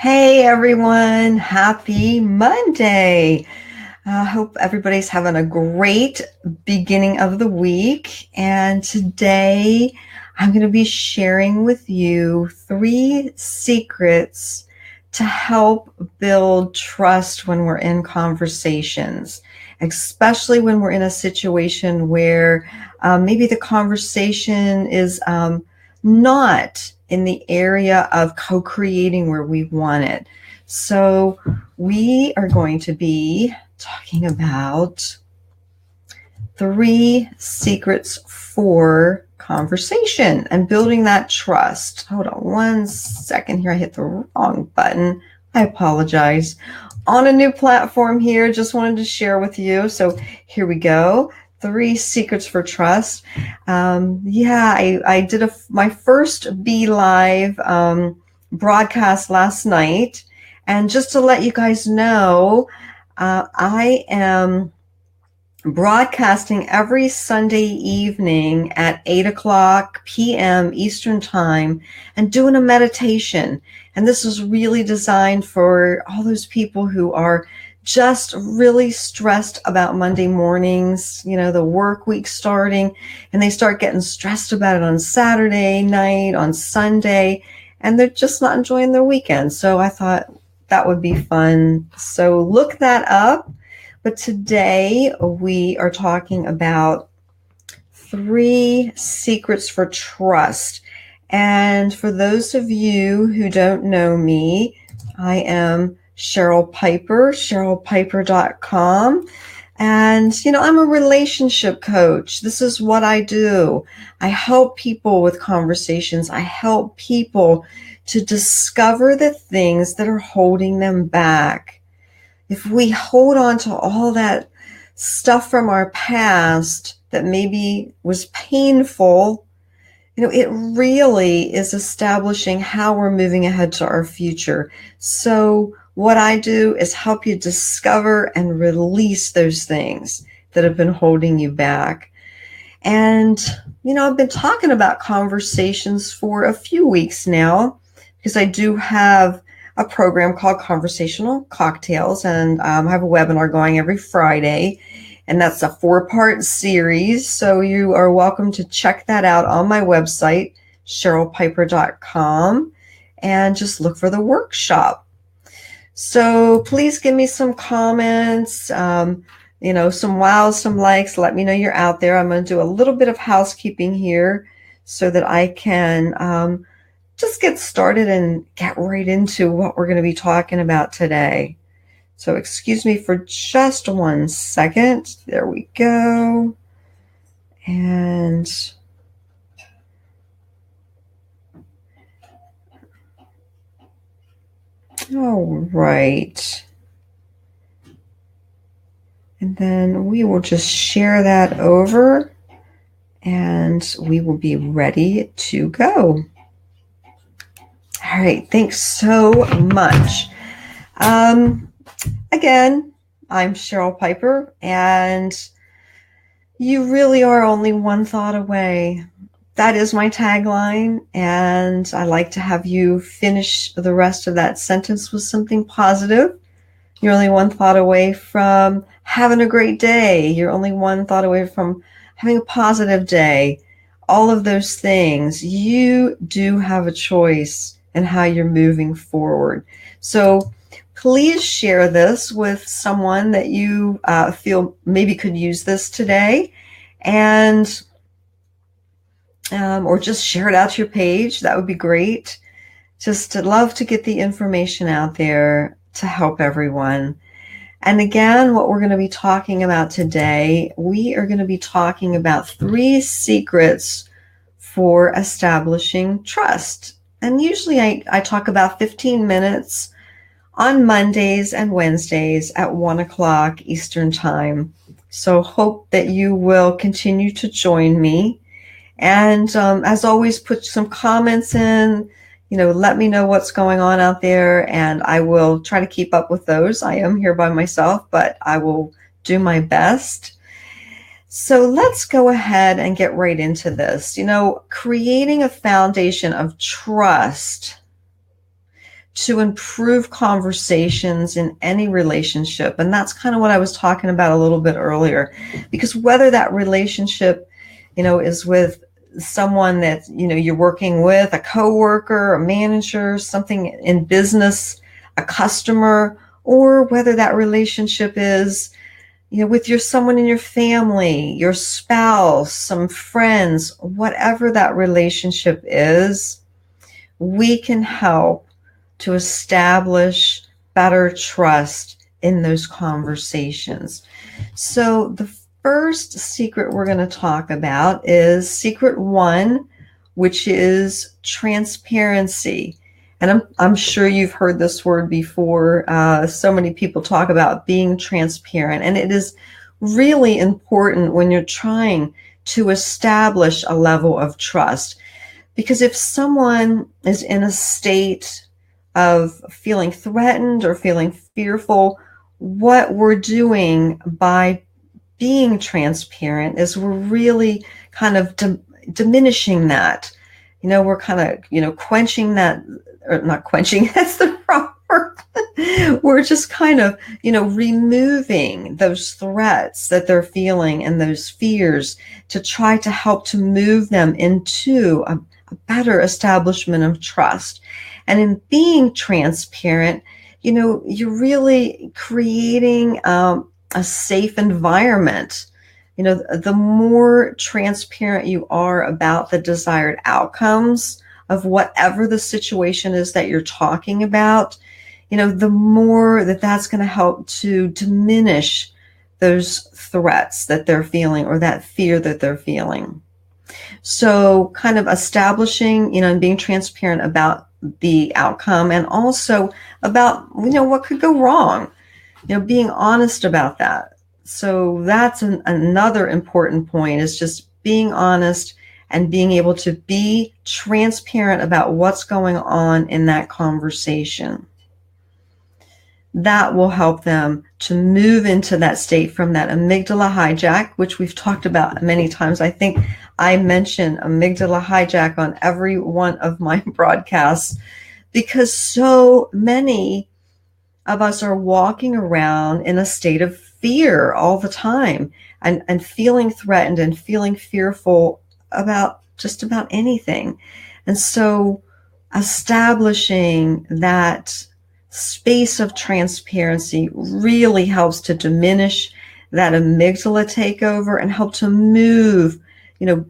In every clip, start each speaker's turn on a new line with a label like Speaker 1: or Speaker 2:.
Speaker 1: Hey everyone, happy Monday. I hope everybody's having a great beginning of the week. And today I'm going to be sharing with you 3 secrets to help build trust when we're in conversations, especially when we're in a situation where maybe the conversation is not in the area of co-creating where we want it. So we are going to be talking about 3 secrets for conversation and building that trust. Hold on 1 second here. I hit the wrong button. I apologize. On a new platform here, just wanted to share with you. So here we go. 3 secrets for trust. I did my first Be Live broadcast last night. And just to let you guys know, I am broadcasting every Sunday evening at 8 o'clock p.m. Eastern Time and doing a meditation. And this is really designed for all those people who are just really stressed about Monday mornings, the work week starting, and they start getting stressed about it on Saturday night, on Sunday, and they're just not enjoying their weekend. So I thought that would be fun. So look that up. But today we are talking about 3 secrets for trust. And for those of you who don't know me, I am Cheryl Piper, CherylPiper.com. And, I'm a relationship coach. This is what I do. I help people with conversations. I help people to discover the things that are holding them back. If we hold on to all that stuff from our past that maybe was painful, it really is establishing how we're moving ahead to our future. So what I do is help you discover and release those things that have been holding you back. And, I've been talking about conversations for a few weeks now because I do have a program called Conversational Cocktails, and I have a webinar going every Friday, and that's a 4-part series. So you are welcome to check that out on my website, CherylPiper.com, and just look for the workshop. So please give me some comments, some wows, some likes. Let me know you're out there. I'm going to do a little bit of housekeeping here so that I can just get started and get right into what we're going to be talking about today. So excuse me for just 1 second. There we go. And all right. And then we will just share that over and we will be ready to go. All right, thanks so much. Again, I'm Cheryl Piper, and you really are only one thought away. That is my tagline, and I like to have you finish the rest of that sentence with something positive. You're only one thought away from having a great day. You're only one thought away from having a positive day. All of those things, you do have a choice and how you're moving forward. So please share this with someone that you feel maybe could use this today, and or just share it out to your page. That would be great. Just love to get the information out there to help everyone. And again, what we're going to be talking about today, we are going to be talking about 3 secrets for establishing trust. And usually I talk about 15 minutes on Mondays and Wednesdays at 1 o'clock Eastern Time. So hope that you will continue to join me. And as always, put some comments in, let me know what's going on out there, and I will try to keep up with those. I am here by myself, but I will do my best. So let's go ahead and get right into this. Creating a foundation of trust. to improve conversations in any relationship. And that's kind of what I was talking about a little bit earlier, because whether that relationship, is with someone that, you're working with, a coworker, a manager, something in business, a customer, or whether that relationship is, with someone in your family, your spouse, some friends, whatever that relationship is, we can help to establish better trust in those conversations. So the first secret we're going to talk about is secret 1, which is transparency. And I'm sure you've heard this word before. So many people talk about being transparent, and it is really important when you're trying to establish a level of trust. Because if someone is in a state of feeling threatened or feeling fearful, what we're doing by being transparent is we're really kind of diminishing that. We're kind of, quenching that, or not quenching, that's the wrong word. We're just kind of, removing those threats that they're feeling and those fears to try to help to move them into a better establishment of trust. And in being transparent, you're really creating a safe environment. The more transparent you are about the desired outcomes of whatever the situation is that you're talking about, the more that's going to help to diminish those threats that they're feeling or that fear that they're feeling. So kind of establishing, and being transparent about the outcome, and also about, what could go wrong, being honest about that. So that's another important point, is just being honest and being able to be transparent about what's going on in that conversation. That will help them to move into that state from that amygdala hijack, which we've talked about many times. I think I mention amygdala hijack on every one of my broadcasts, because so many of us are walking around in a state of fear all the time, and feeling threatened and feeling fearful about just about anything. And so establishing that space of transparency really helps to diminish that amygdala takeover and help to move,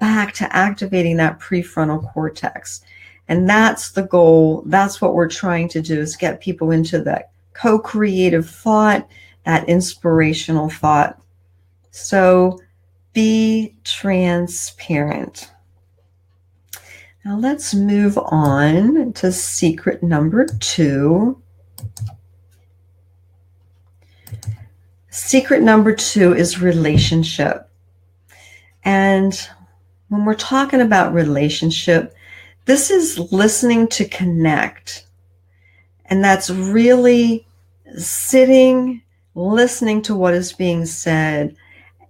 Speaker 1: back to activating that prefrontal cortex. And that's the goal. That's what we're trying to do, is get people into that co-creative thought, that inspirational thought. So be transparent. Now let's move on to secret number 2. Secret number 2 is relationship. And when we're talking about relationship, this is listening to connect. And that's really sitting, listening to what is being said,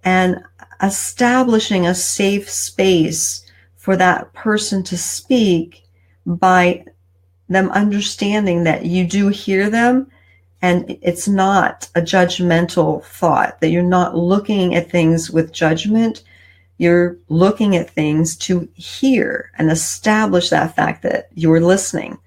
Speaker 1: and establishing a safe space for that person to speak, by them understanding that you do hear them, and it's not a judgmental thought, that you're not looking at things with judgment. You're looking at things to hear and establish that fact that you're listening.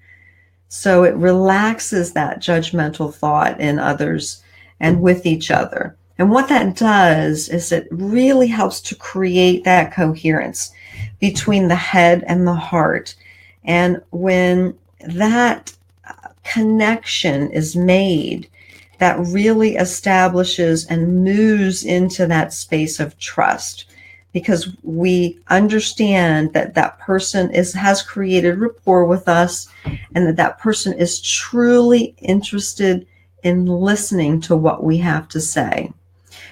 Speaker 1: So it relaxes that judgmental thought in others and with each other. And what that does is it really helps to create that coherence between the head and the heart. And when that connection is made, that really establishes and moves into that space of trust, because we understand that that person has created rapport with us, and that person is truly interested in listening to what we have to say.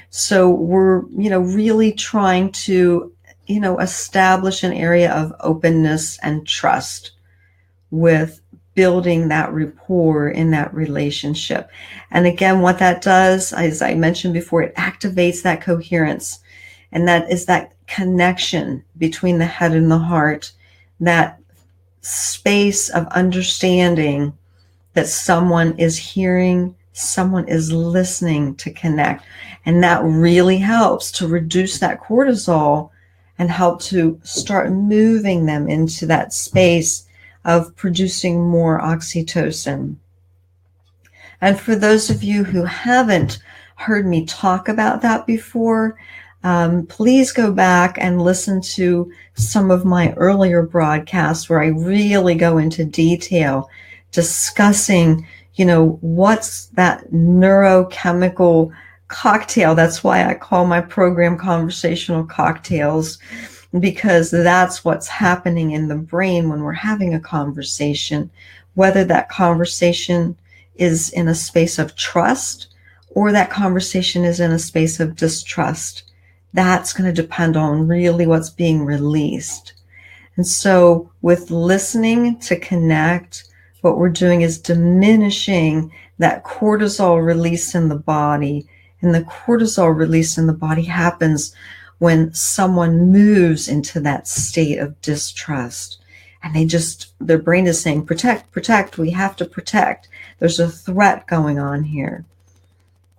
Speaker 1: So we're, really trying to, establish an area of openness and trust with building that rapport in that relationship. And again, what that does, as I mentioned before, it activates that coherence. And that is that connection between the head and the heart, that space of understanding that someone is hearing, someone is listening to connect. And that really helps to reduce that cortisol and help to start moving them into that space of producing more oxytocin. And for those of you who haven't heard me talk about that before, please go back and listen to some of my earlier broadcasts where I really go into detail discussing, what's that neurochemical cocktail. That's why I call my program Conversational Cocktails, because that's what's happening in the brain when we're having a conversation, whether that conversation is in a space of trust or that conversation is in a space of distrust. That's going to depend on really what's being released. And so with listening to connect, what we're doing is diminishing that cortisol release in the body. And the cortisol release in the body happens when someone moves into that state of distrust. And their brain is saying, protect, protect, we have to protect. There's a threat going on here.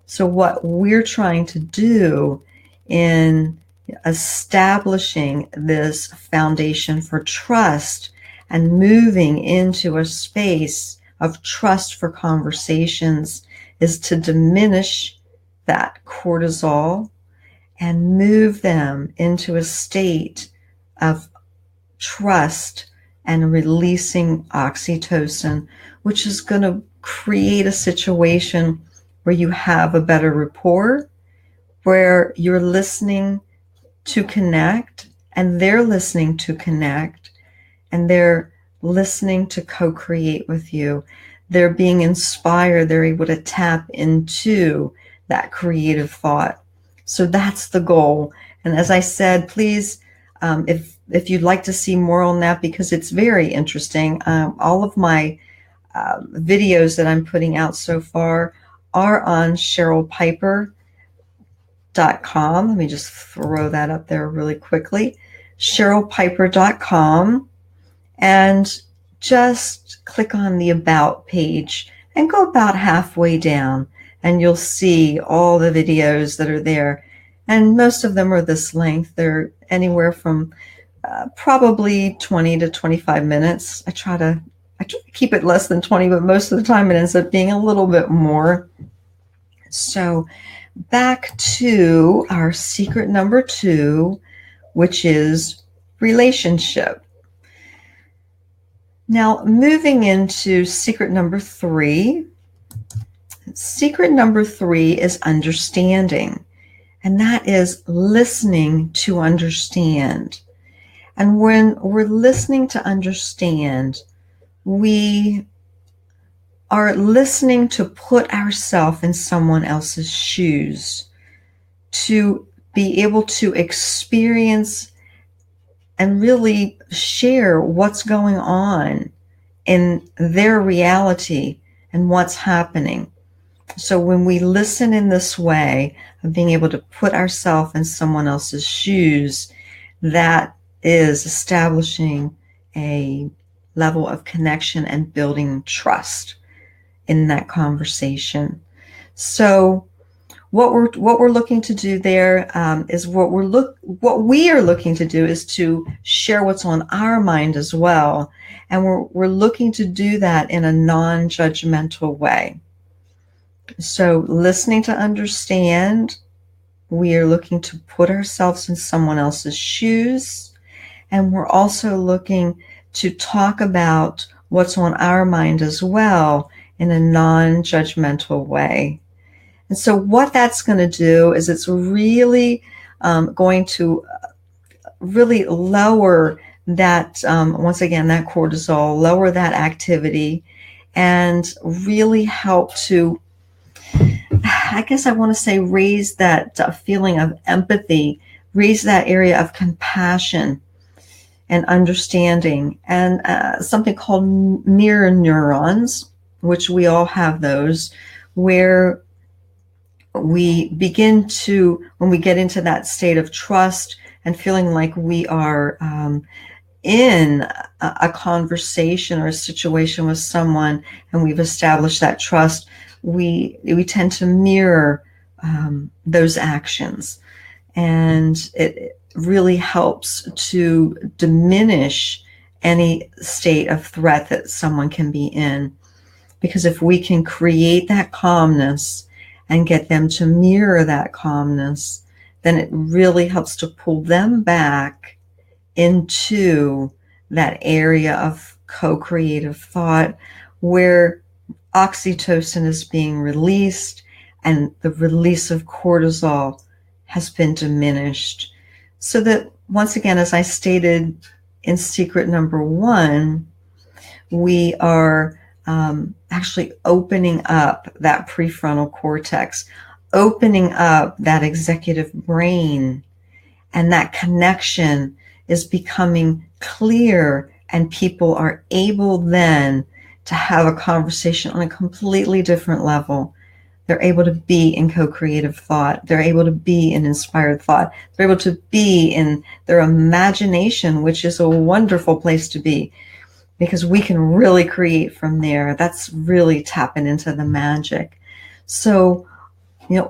Speaker 1: So what we're trying to do in establishing this foundation for trust and moving into a space of trust for conversations is to diminish that cortisol and move them into a state of trust and releasing oxytocin, which is going to create a situation where you have a better rapport, where you're listening to connect and they're listening to connect and they're listening to co-create with you. They're being inspired. They're able to tap into that creative thought. So that's the goal. And as I said, please, if you'd like to see more on that, because it's very interesting, all of my videos that I'm putting out so far are on CherylPiper.com. Let me just throw that up there really quickly. CherylPiper.com, and just click on the About page and go about halfway down, and you'll see all the videos that are there. And most of them are this length. They're anywhere from probably 20 to 25 minutes. I try to keep it less than 20, but most of the time it ends up being a little bit more. So back to our secret number 2, which is relationship. Now, moving into secret number 3. Secret number 3 is understanding, and that is listening to understand. And when we're listening to understand, we are listening to put ourselves in someone else's shoes, to be able to experience and really share what's going on in their reality and what's happening. So when we listen in this way of being able to put ourselves in someone else's shoes, that is establishing a level of connection and building trust in that conversation. So what we're looking to do there is what we are looking to do is to share what's on our mind as well, and we're looking to do that in a non-judgmental way. So listening to understand, we are looking to put ourselves in someone else's shoes, and we're also looking to talk about what's on our mind as well in a non-judgmental way. And so what that's going to do is it's really going to really lower that, once again, that cortisol, lower that activity, and really help to, I guess I want to say, raise that feeling of empathy, raise that area of compassion and understanding, and something called mirror neurons, which we all have those, where we begin to, when we get into that state of trust and feeling like we are in a conversation or a situation with someone and we've established that trust, we tend to mirror those actions. And it really helps to diminish any state of threat that someone can be in. Because if we can create that calmness and get them to mirror that calmness, then it really helps to pull them back into that area of co-creative thought where oxytocin is being released and the release of cortisol has been diminished. So that, once again, as I stated in secret number 1, we are actually opening up that prefrontal cortex, opening up that executive brain, and that connection is becoming clear, and people are able then to have a conversation on a completely different level. They're able to be in co-creative thought. They're able to be in inspired thought. They're able to be in their imagination, which is a wonderful place to be, because we can really create from there. That's really tapping into the magic. So,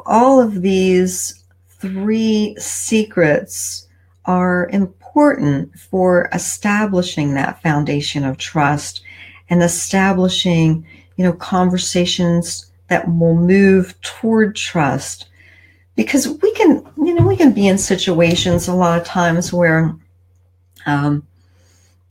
Speaker 1: all of these 3 secrets are important for establishing that foundation of trust and establishing, conversations that will move toward trust. Because we can be in situations a lot of times where,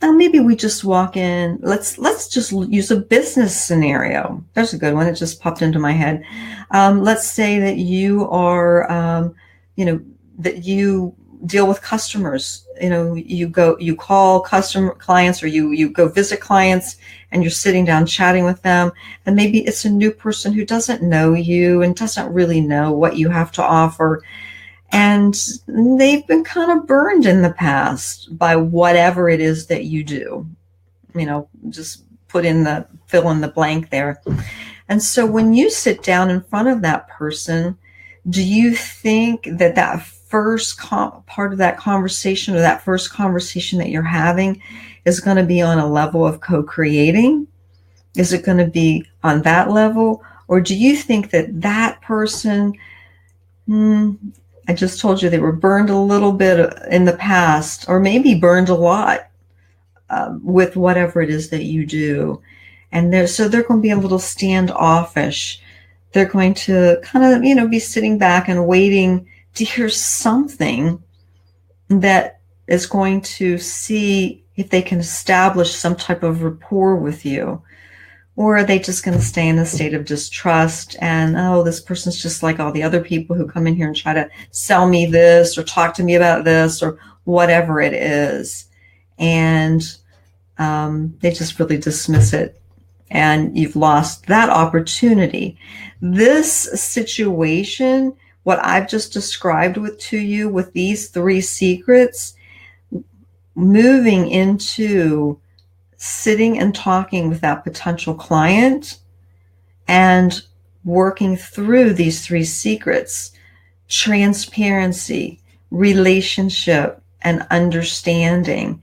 Speaker 1: maybe we just walk in. Let's just use a business scenario. There's a good one. It just popped into my head. Let's say that you are, that you deal with customers. You call clients, or you go visit clients, and you're sitting down chatting with them. And maybe it's a new person who doesn't know you and doesn't really know what you have to offer. And they've been kind of burned in the past by whatever it is that you do. Just fill in the blank there. And so when you sit down in front of that person, do you think that first part of that conversation, or that first conversation that you're having, is going to be on a level of co-creating? Is it going to be on that level? Or do you think that person, I just told you they were burned a little bit in the past, or maybe burned a lot with whatever it is that you do. And they're going to be a little standoffish. They're going to kind of, be sitting back and waiting to hear something that is going to see if they can establish some type of rapport with you. Or are they just going to stay in a state of distrust and, this person's just like all the other people who come in here and try to sell me this or talk to me about this or whatever it is. And they just really dismiss it. And you've lost that opportunity. This situation, what I've just described to you with these 3 secrets, moving into sitting and talking with that potential client and working through these 3 secrets: transparency, relationship, and understanding.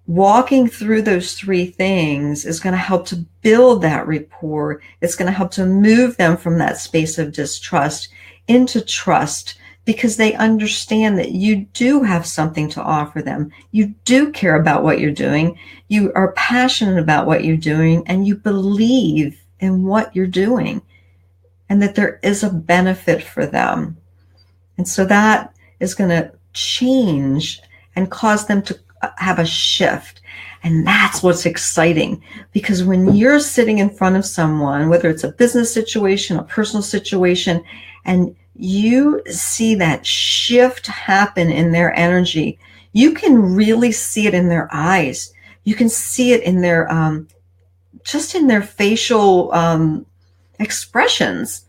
Speaker 1: Walking through those 3 things is going to help to build that rapport. It's going to help to move them from that space of distrust into trust, because they understand that you do have something to offer them. You do care about what you're doing. You are passionate about what you're doing, and you believe in what you're doing, and that there is a benefit for them. And so that is going to change and cause them to have a shift. And that's what's exciting, because when you're sitting in front of someone, whether it's a business situation, a personal situation, and you see that shift happen in their energy, you can really see it in their eyes. You can see it in their, just in their facial expressions.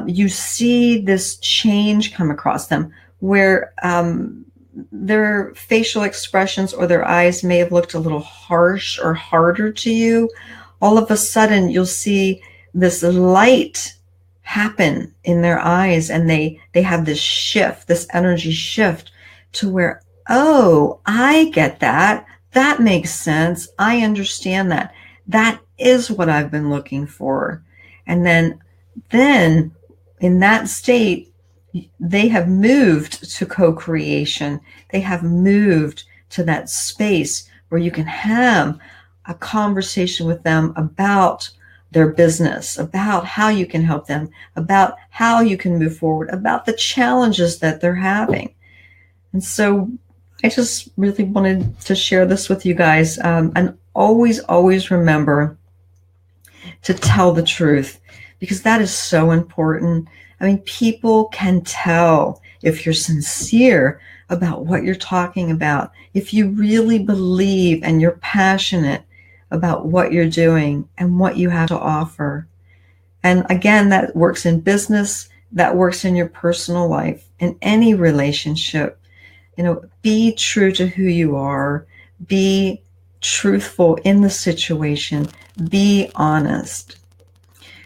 Speaker 1: You see this change come across them where their facial expressions or their eyes may have looked a little harsh or harder to you. All of a sudden, you'll see this light happen in their eyes, and they have this shift, this energy shift to where, oh, I get that. That makes sense. I understand that. That is what I've been looking for. And then in that state, they have moved to co-creation. They have moved to that space where you can have a conversation with them about their business, about how you can help them, about how you can move forward, about the challenges that they're having. And so I just really wanted to share this with you guys. And always remember to tell the truth, because that is so important. I mean, people can tell if you're sincere about what you're talking about, if you really believe and you're passionate about what you're doing and what you have to offer. And again, that works in business, that works in your personal life, in any relationship. You know, be true to who you are, be truthful in the situation, be honest.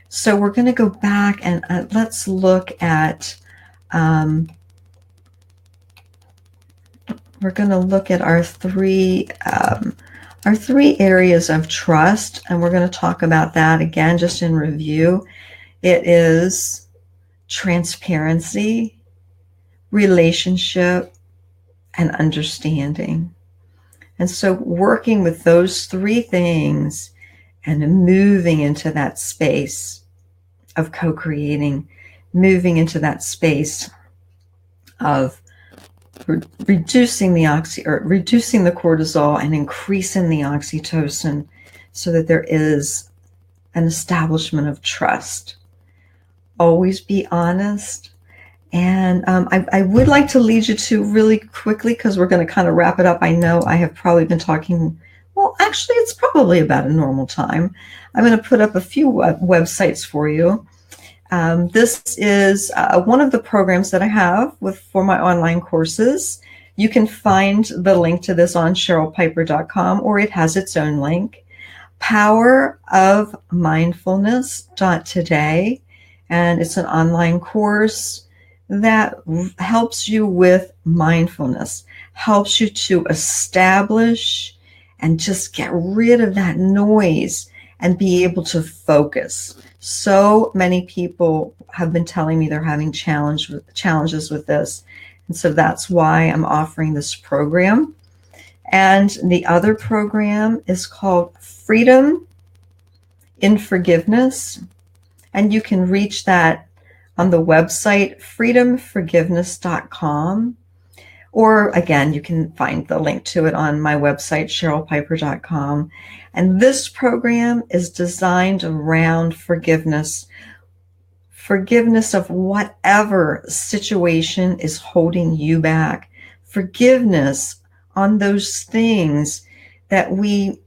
Speaker 1: So we're going to go back and let's look at, we're going to look at our three areas of trust, and we're going to talk about that again, just in review. It is transparency, relationship, and understanding. And so working with those three things and moving into that space of co-creating, moving into that space of reducing the cortisol and increasing the oxytocin, so that there is an establishment of trust. Always be honest. And I would like to lead you to really quickly, because we're going to kind of wrap it up. I know I have probably been talking, well, actually, it's probably about a normal time. I'm going to put up a few websites for you. This is one of the programs that I have for my online courses. You can find the link to this on CherylPiper.com, or it has its own link. Powerofmindfulness.today, and it's an online course that helps you with mindfulness, helps you to establish and just get rid of that noise and be able to focus. So many people have been telling me they're having challenges with this. And so that's why I'm offering this program. And the other program is called Freedom in Forgiveness. And you can reach that on the website freedomforgiveness.com. Or again, you can find the link to it on my website, CherylPiper.com. And this program is designed around forgiveness. Forgiveness of whatever situation is holding you back. Forgiveness on those things that we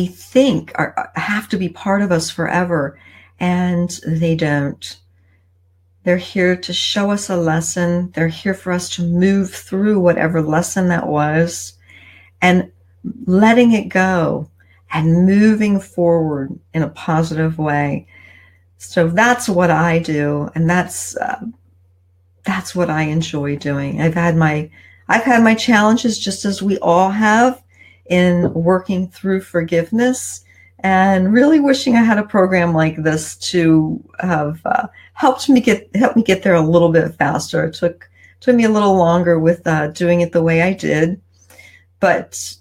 Speaker 1: think have to be part of us forever, and they don't. They're here to show us a lesson. They're here for us to move through whatever lesson that was, and letting it go and moving forward in a positive way. So that's what I do, and that's what I enjoy doing. I've had my challenges, just as we all have, in working through forgiveness, and really wishing I had a program like this to have helped me get there a little bit faster. It took me a little longer with doing it the way I did, but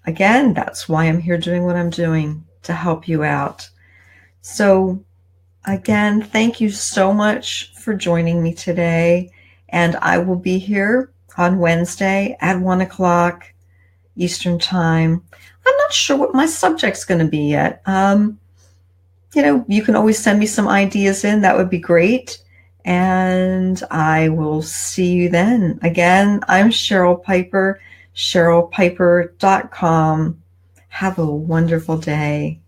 Speaker 1: again, that's why I'm here doing what I'm doing, to help you out. So again, thank you so much for joining me today, and I will be here on Wednesday at 1 o'clock Eastern Time. I'm not sure what my subject's going to be yet. You can always send me some ideas in. That would be great. And I will see you then. Again, I'm Cheryl Piper, CherylPiper.com. Have a wonderful day.